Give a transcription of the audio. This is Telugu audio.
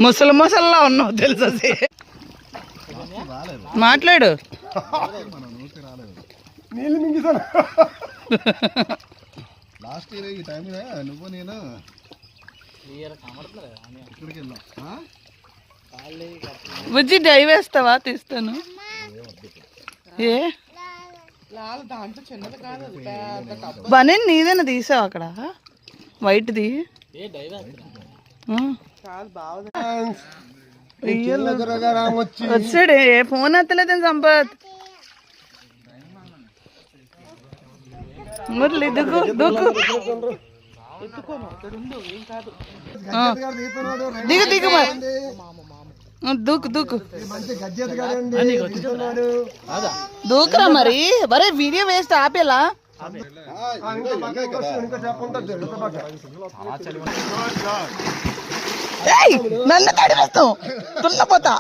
ముసలిలా ఉన్నావు తెలుసా? మాట్లాడు. లాస్ట్ ఇయర్ ఈ టైం నువ్వు నేను బుజ్జి డైవ్ వేస్తావా? తీస్తాను. ఏ బనీ నీదేనా తీసావు అక్కడ వైట్ది? వచ్చాడు. ఫోన్ ఎత్తలేదని సంపత్. మురళి దుక్కు దుక్కు దిగు దిగు దూకు దూకు దూకురా మరి. మరే వీడియో వేస్ట్ ఆపేలా? నన్ను తడివేస్తావు తున్నపోతా.